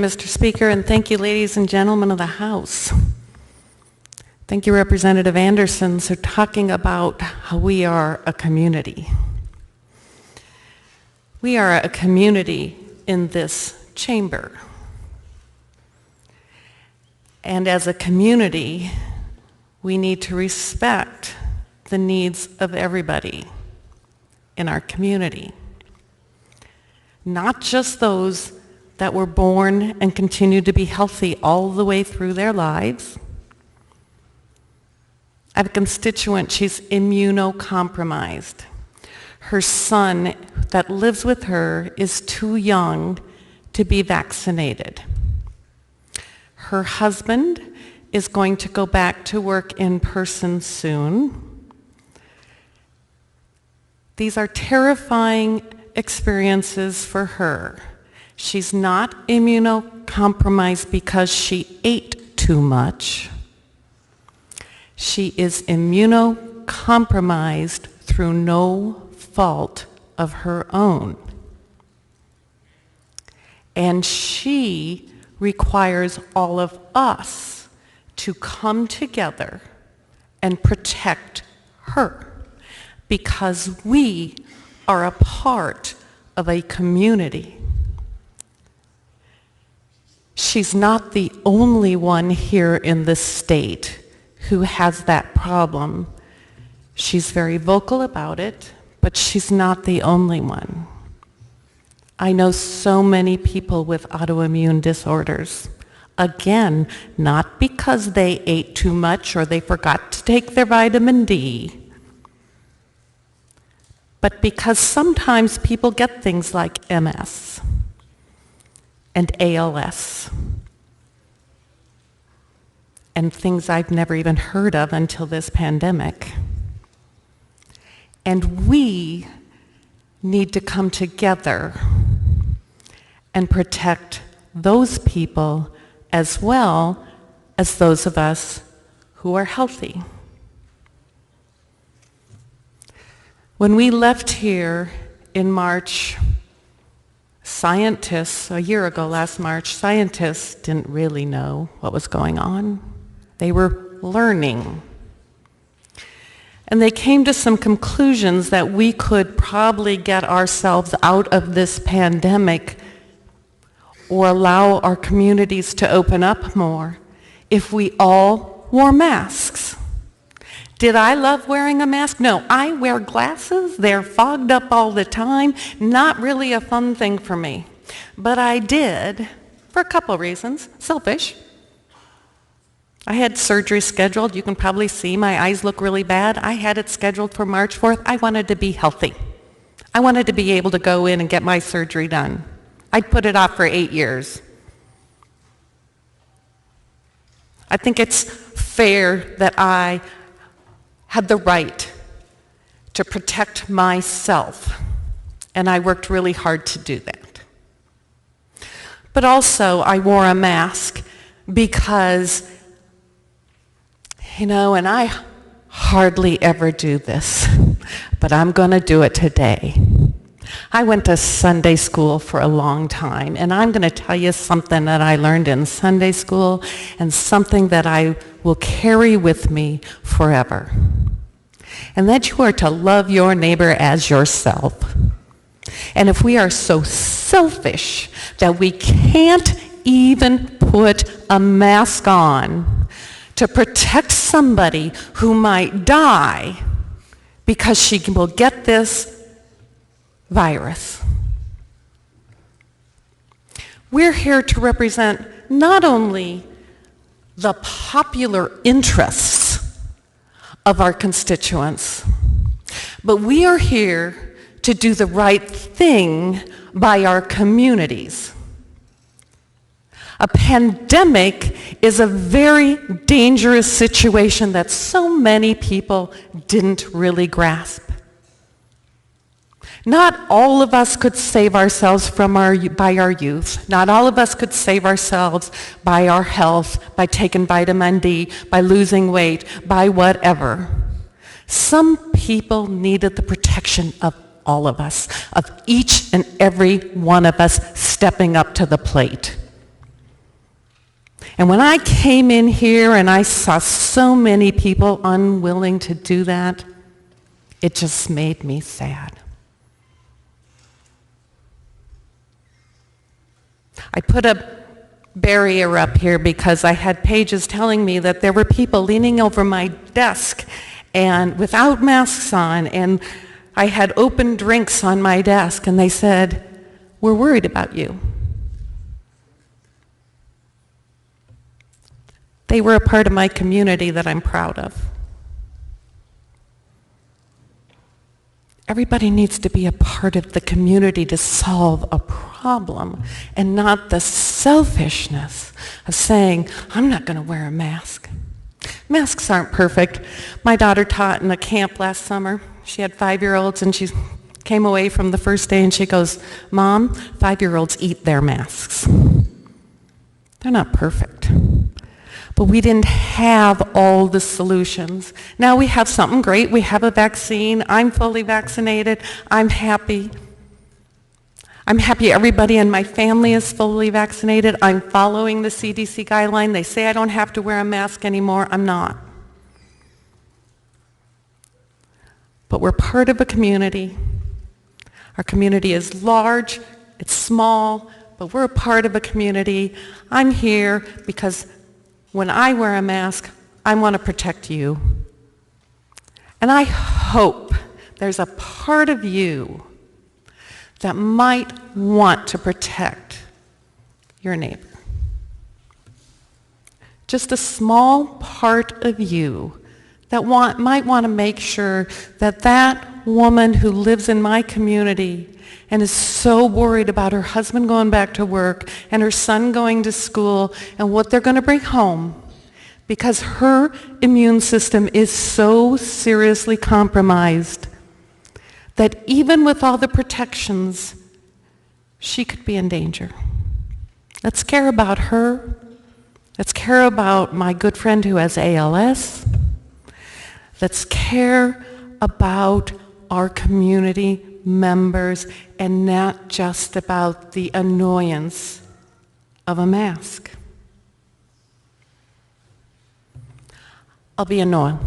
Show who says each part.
Speaker 1: Mr. Speaker, and thank you, ladies and gentlemen of the House. Thank you, Representative Anderson, for talking about how we are a community. We are a community in this chamber. And as a community, we need to respect the needs of everybody in our community. Not just those that were born and continue to be healthy all the way through their lives. I have a constituent, she's immunocompromised. Her son that lives with her is too young to be vaccinated. Her husband is going to go back to work in person soon. These are terrifying experiences for her. She's not immunocompromised because she ate too much. She is immunocompromised through no fault of her own. And she requires all of us to come together and protect her because we are a part of a community. She's not the only one here in this state who has that problem. She's very vocal about it, but she's not the only one. I know so many people with autoimmune disorders. Again, not because they ate too much or they forgot to take their vitamin D, but because sometimes people get things like MS and ALS and things I've never even heard of until this pandemic. And we need to come together and protect those people as well as those of us who are healthy. When we left here in March, scientists, a year ago last March, scientists didn't really know what was going on. They were learning. And they came to some conclusions that we could probably get ourselves out of this pandemic or allow our communities to open up more if we all wore masks. Did I love wearing a mask? No, I wear glasses. They're fogged up all the time. Not really a fun thing for me. But I did for a couple reasons. Selfish. I had surgery scheduled. You can probably see my eyes look really bad. I had it scheduled for March 4th. I wanted to be healthy. I wanted to be able to go in and get my surgery done. I'd put it off for 8 years. I think it's fair that I had the right to protect myself, and I worked really hard to do that. But also, I wore a mask because, and I hardly ever do this, but I'm going to do it today. I went to Sunday school for a long time, and I'm going to tell you something that I learned in Sunday school and something that I will carry with me forever. And that you are to love your neighbor as yourself. And if we are so selfish that we can't even put a mask on to protect somebody who might die because she will get this virus. We're here to represent not only the popular interests of our constituents, but we are here to do the right thing by our communities. A pandemic is a very dangerous situation that so many people didn't really grasp. Not all of us could save ourselves by our youth. Not all of us could save ourselves by our health, by taking vitamin D, by losing weight, by whatever. Some people needed the protection of all of us, of each and every one of us stepping up to the plate. And when I came in here and I saw so many people unwilling to do that, it just made me sad. I put a barrier up here because I had pages telling me that there were people leaning over my desk and without masks on, and I had open drinks on my desk, and they said, "We're worried about you." They were a part of my community that I'm proud of. Everybody needs to be a part of the community to solve a problem, and not the selfishness of saying, "I'm not going to wear a mask." Masks aren't perfect. My daughter taught in a camp last summer. She had 5-year-olds, and she came away from the first day and she goes, "Mom, 5-year-olds eat their masks." They're not perfect. But we didn't have all the solutions. Now we have something great. We have a vaccine. I'm fully vaccinated. I'm happy. I'm happy everybody in my family is fully vaccinated. I'm following the CDC guideline. They say I don't have to wear a mask anymore. I'm not. But we're part of a community. Our community is large, it's small, but we're a part of a community. I'm here because when I wear a mask, I want to protect you. And I hope there's a part of you that might want to protect your neighbor. Just a small part of you that might want to make sure that that woman who lives in my community and is so worried about her husband going back to work and her son going to school and what they're going to bring home, because her immune system is so seriously compromised that even with all the protections, she could be in danger. Let's care about her. Let's care about my good friend who has ALS. Let's care about our community members and not just about the annoyance of a mask. I'll be annoyed.